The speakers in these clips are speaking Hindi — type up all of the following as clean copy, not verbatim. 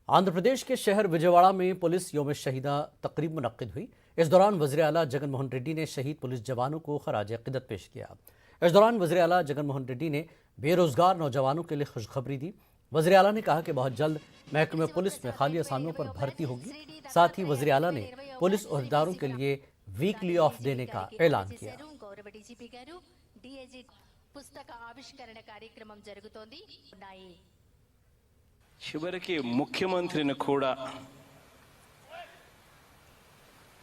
आंध्र प्रदेश के शहर विजयवाड़ा में पुलिस यौम शहीदा तकरीब मुनक्किद हुई। इस दौरान वज़ीर आला जगन मोहन रेड्डी ने शहीद पुलिस जवानों को खराज अक़ीदत पेश किया। इस दौरान वज़ीर आला जगन मोहन रेड्डी ने बेरोजगार नौजवानों के लिए खुशखबरी दी। वज़ीर आला ने कहा कि बहुत जल्द महकमे पुलिस में खाली असामियों पर भर्ती होगी। साथ ही वज़ीर आला ने पुलिस ओहदेदारों के लिए वीकली ऑफ देने का ऐलान किया। చివరికి ముఖ్యమంత్రిని కూడా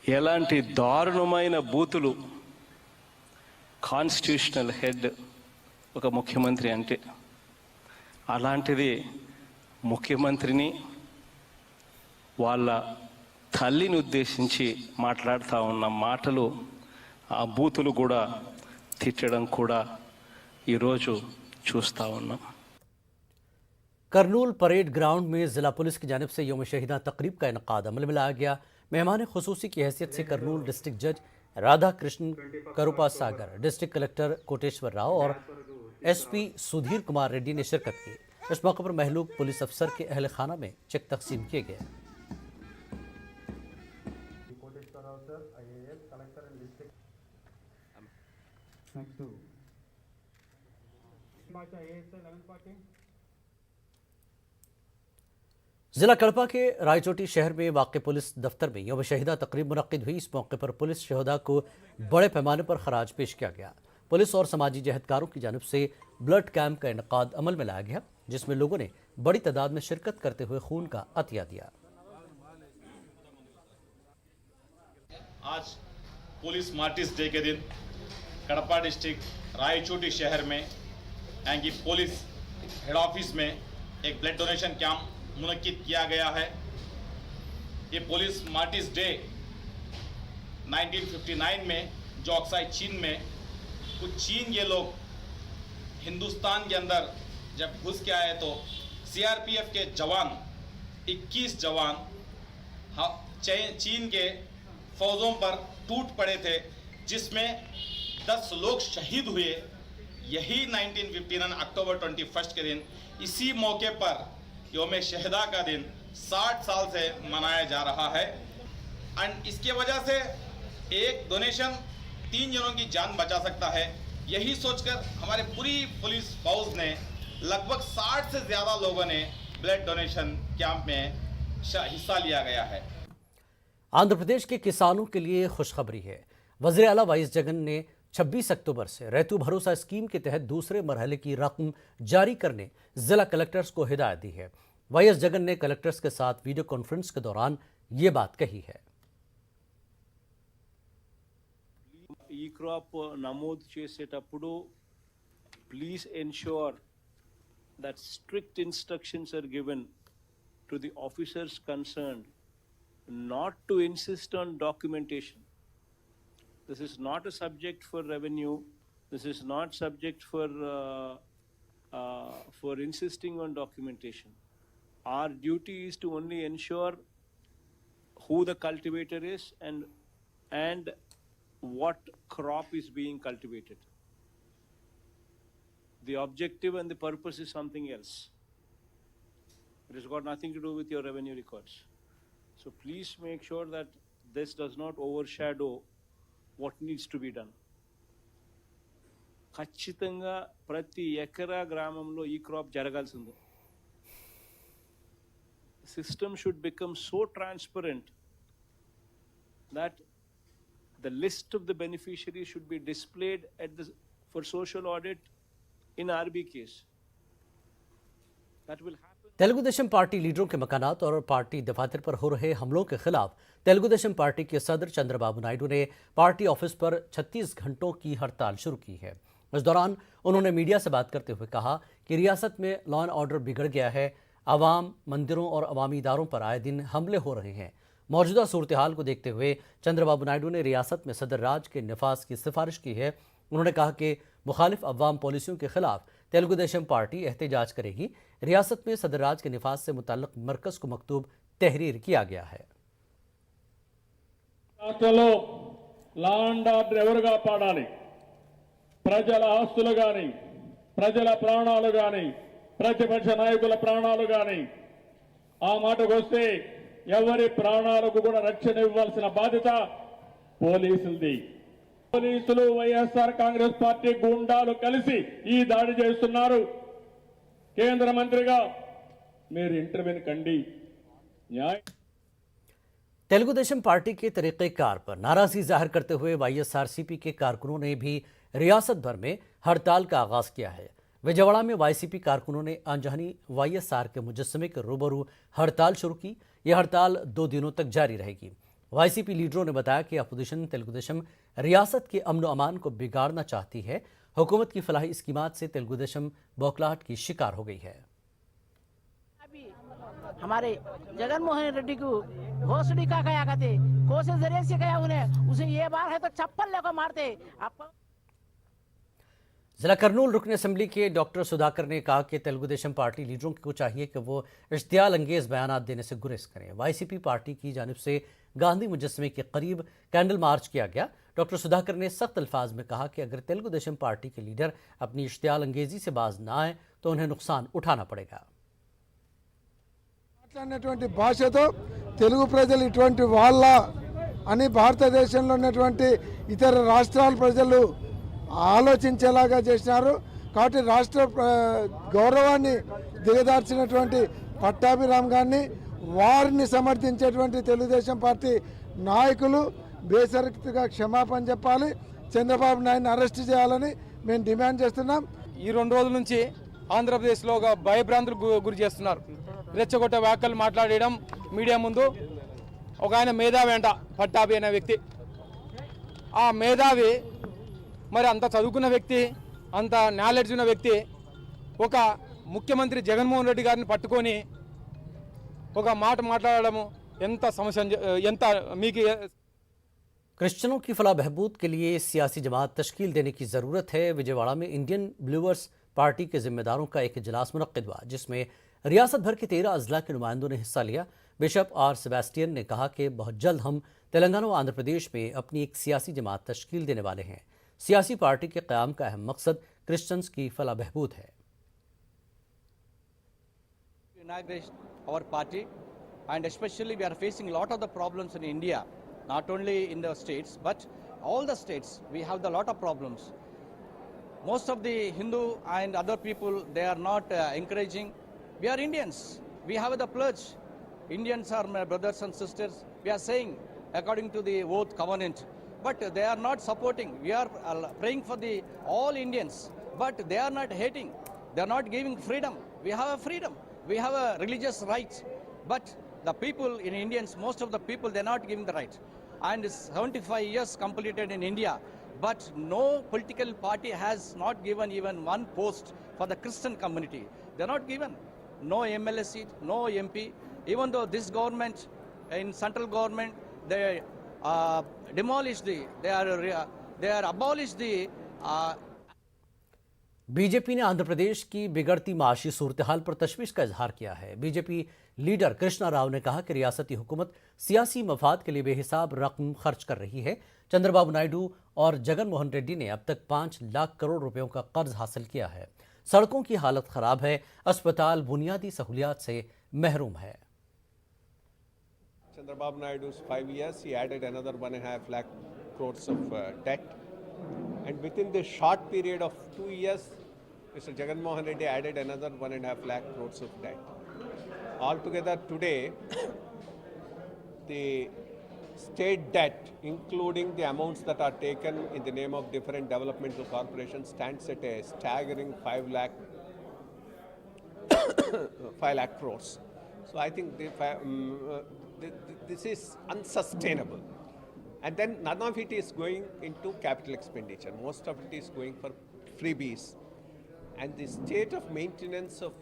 ఎలాంటి దారుణమైన బూతులు కాన్స్టిట్యూషనల్ హెడ్ ఒక ముఖ్యమంత్రి అంటే అలాంటిది ముఖ్యమంత్రిని వాళ్ళ తల్లిని ఉద్దేశించి మాట్లాడుతూ ఉన్న మాటలు ఆ బూతులు కూడా తిట్టడం కూడా ఈరోజు చూస్తూ ఉన్నాం। करनूल परेड ग्राउंड में जिला पुलिस की जानिब से यौम शहीदा तकरीब का इनकाद अमल में लाया गया। मेहमान खुसूसी की हैसियत से करनूल डिस्ट्रिक्ट जज राधा कृष्ण करुपा सागर, डिस्ट्रिक्ट कलेक्टर कोटेश्वर राव और एसपी सुधीर कुमार रेड्डी ने शिरकत की। इस मौके पर महलूक पुलिस अफसर के अहल खाना में चेक तकसीम किए गए। जिला कड़पा के रायचोटी शहर में वाक़ पुलिस दफ्तर में यौम शहीदा तकरीब मुनक्किद हुई। इस मौके पर पुलिस शहदा को बड़े पैमाने पर खराज पेश किया गया। पुलिस और समाजी जहदकारों की जानिब से ब्लड कैंप का इनकाद अमल में लाया गया, जिसमें लोगों ने बड़ी तादाद में शिरकत करते हुए खून का अतिया दिया। आज पुलिस मार्टिस डे के दिन कड़पा डिस्ट्रिक्ट रायचोटी शहर में यानी कि पुलिस हेड ऑफिस में एक ब्लड डोनेशन कैंप मुनक्किद किया गया है। ये पुलिस मार्टिस डे 1959 में जो ऑक्साइड चीन में कुछ चीन ये लोग हिंदुस्तान के अंदर जब घुस के आए तो सीआरपीएफ के जवान 21 जवान चीन के फौजों पर टूट पड़े थे, जिसमें 10 लोग शहीद हुए। यही 1959 अक्टूबर 21 के दिन इसी मौके पर यौम शहदा का दिन 60 साल से मनाया जा रहा है। एंड इसके वजह से एक डोनेशन 3 जनों की जान बचा सकता है। यही सोचकर हमारे पूरी पुलिस फोर्स ने लगभग 60 से ज़्यादा लोगों ने ब्लड डोनेशन कैंप में हिस्सा लिया गया है। आंध्र प्रदेश के किसानों के लिए खुशखबरी है। वज़ीर आला वाइस जगन ने 26 अक्टूबर से रैतू भरोसा स्कीम के तहत दूसरे मरहले की रकम जारी करने जिला कलेक्टर्स को हिदायत दी है। वाइएस जगन ने कलेक्टर्स के साथ वीडियो कॉन्फ्रेंस के दौरान ये बात कही है। ఈ క్రాప్ నమోదు చేసేటప్పుడు please ensure that strict instructions are given to the officers concerned not to insist on documentation. This is not a subject for revenue. This is not subject for insisting on documentation. Our duty is to only ensure who the cultivator is and what crop is being cultivated. The objective and the purpose is something else. It has got nothing to do with your revenue records. So please make sure that this does not overshadow what needs to be done. ఖచ్చితంగా ప్రతి ఎకరా గ్రామంలో ఈ క్రాప్ జరగాల్సిందే. System should become so transparent that the list of the beneficiaries should be displayed for social audit in RB case. That will happen. Telugu Desam party लीडरों के मकानात और पार्टी दफातर पर हो रहे हमलों के खिलाफ तेलुगु देशम पार्टी के सदर चंद्रबाबू नायडू ने पार्टी ऑफिस पर 36 घंटों की हड़ताल शुरू की है। इस दौरान उन्होंने मीडिया से बात करते हुए कहा कि रियासत में लॉ एंड ऑर्डर बिगड़ गया है। आवाम, मंदिरों और अवामी इदारों पर आए दिन हमले हो रहे हैं। मौजूदा सूरत हाल को देखते हुए चंद्रबाबू नायडू ने रियासत में सदर राज के नफाज की सिफारिश की है। उन्होंने कहा कि मुखालिफ अवाम पॉलिसियों के खिलाफ तेलुगु देशम पार्टी एहतजाज करेगी। रियासत में सदर राज के निफाज से मुताल्लिक मरकज को मकतूब तहरीर किया गया है। రాష్ట్రంలో లా అండ్ ఆర్డర్ ఎవరు కాపాడాలి? ప్రజల ఆస్తులు గాని, ప్రజల ప్రాణాలు గాని, ప్రతిపక్ష నాయకుల ప్రాణాలు గాని ఆ మాటకు వస్తే ఎవరి ప్రాణాలకు కూడా రక్షణ ఇవ్వాల్సిన బాధ్యత పోలీసులది. పోలీసులు వైఎస్ఆర్ కాంగ్రెస్ పార్టీ గుండాలు కలిసి ఈ దాడి చేస్తున్నారు. కేంద్ర మంత్రిగా మీరు ఇంటర్వ్యూని కండి. న్యాయ तेलुगुदेशम पार्टी के तरीक़ेकार पर नाराजगी जाहिर करते हुए वाईएसआरसीपी के कारकुनों ने भी रियासत भर में हड़ताल का आगाज किया है। विजयवाड़ा में वाईसीपी कारकुनों ने अनजानी वाईएसआर के मुजस्समे के रूबरू हड़ताल शुरू की। यह हड़ताल 2 दिनों तक जारी रहेगी। वाईसीपी लीडरों ने बताया कि अपोजिशन तेलुगुदेशम रियासत के अमन अमान को बिगाड़ना चाहती है। हुकूमत की फलाही स्कीमात से तेलुगुदेशम बौखलाहट की शिकार हो गई है। हमारे जगन मोहन रेड्डी को घोसड़ी का गया करते कोशिश जरिए से गया उन्हें उसे ये बार है तो चप्पल लेकर मारते आपको। जिला करनूल रुकन असेंबली के डॉक्टर सुधाकर ने कहा कि तेलुगुदेशम पार्टी लीडरों को चाहिए कि वो इश्तियाल अंगेज बयान देने से गुरेज करें। वाईसीपी पार्टी की जानिब से गांधी मुजस्समे के करीब कैंडल मार्च किया गया। डॉक्टर सुधाकर ने सख्त अल्फाज में कहा कि अगर तेलुगुदेशम पार्टी के लीडर अपनी इश्तियाल अंगेजी से बाज न आए तो उन्हें नुकसान उठाना पड़ेगा। మాట్లాడినటువంటి భాషతో తెలుగు ప్రజలు ఇటువంటి వాళ్ళ అని భారతదేశంలో ఉన్నటువంటి ఇతర రాష్ట్రాల ప్రజలు ఆలోచించేలాగా చేసినారు. కాబట్టి రాష్ట్ర గౌరవాన్ని దిగదార్చినటువంటి పట్టాభిరామ్ గారిని వారిని సమర్థించేటువంటి తెలుగుదేశం పార్టీ నాయకులు బేసరక్తిగా క్షమాపణ చెప్పాలి. చంద్రబాబు నాయుడిని అరెస్ట్ చేయాలని మేము డిమాండ్ చేస్తున్నాం. ఈ 2 రోజుల నుంచి ఆంధ్రప్రదేశ్లో ఒక భయభ్రాంతులకు గురి చేస్తున్నారు. రెచ్చగొట్టే వ్యాఖ్యలు మాట్లాడడం మీడియా ముందు. ఒక ఆయన మేధావి అంట, పట్టాభి అనే వ్యక్తి. ఆ మేధావి మరి అంత చదువుకున్న వ్యక్తి, అంత నాలెడ్జ్ ఉన్న వ్యక్తి ఒక ముఖ్యమంత్రి జగన్మోహన్ రెడ్డి గారిని పట్టుకొని ఒక మాట మాట్లాడడము ఎంత సమస్య, ఎంత మీకు क्रिश्चियनों की फलाह बहबूद के लिए सियासी जमात तश्कील देने की ज़रूरत है। विजयवाड़ा में इंडियन ब्लूअर्स पार्टी के जिम्मेदारों का एक इजलास मुनक्किद हुआ, जिसमें रियासत भर के 13 अजला के नुमाइंदों ने हिस्सा लिया। बिशप आर सेबेस्टियन ने कहा कि बहुत जल्द हम तेलंगाना व आंध्र प्रदेश में अपनी एक सियासी जमात तश्कील देने वाले हैं। सियासी पार्टी के क़याम का अहम मकसद क्रिश्चियंस की फलाह बहबूद है। Inaugurate our party, and especially we are facing a lot of the problems in India, not only in the states but all the states we have the lot of problems. Most of the Hindu and other people, they are not encouraging. We are Indians, we have the pledge. Indians are my brothers and sisters, we are saying according to the oath covenant, but they are not supporting. We are praying for the all Indians, but they are not hating, they are not giving freedom. We have a freedom, we have a religious rights, but the people in Indians, most of the people, they are not giving the right. And 75 years completed in India, but no political party has not given even one post for the Christian community. They are not given. No MLA seat, no MP. Even though this government, in central government, they demolished they are abolished the BJP ने आंध्र प्रदेश की बिगड़ती माशी सूरत हाल पर तशवीश का इजहार किया है। बीजेपी लीडर कृष्णा राव ने कहा कि रियासती हुकूमत सियासी मफाद के लिए बेहिसाब रकम खर्च कर रही है। चंद्रबाबू नायडू और जगन मोहन रेड्डी ने अब तक 5 लाख करोड़ रुपयों का कर्ज हासिल किया है। सड़कों की हालत खराब है, अस्पताल बुनियादी सहूलियात से महरूम है। Chandrababu Naidu's 5 years, he added another 1.5 lakh crores of debt. And within the short period of 2 years, Mr. Jagan Mohan Reddy added another 1.5 lakh crores of debt. Altogether today, the state debt, including the amounts that are taken in the name of different developmental corporations, stands at a staggering 5 lakh crores. So I think this is unsustainable. And then none of it is going into capital expenditure. Most of it is going for freebies. And the state of maintenance of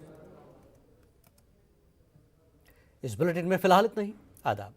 इस बुलेटिन में फिलहाल इतना ही। आदाब।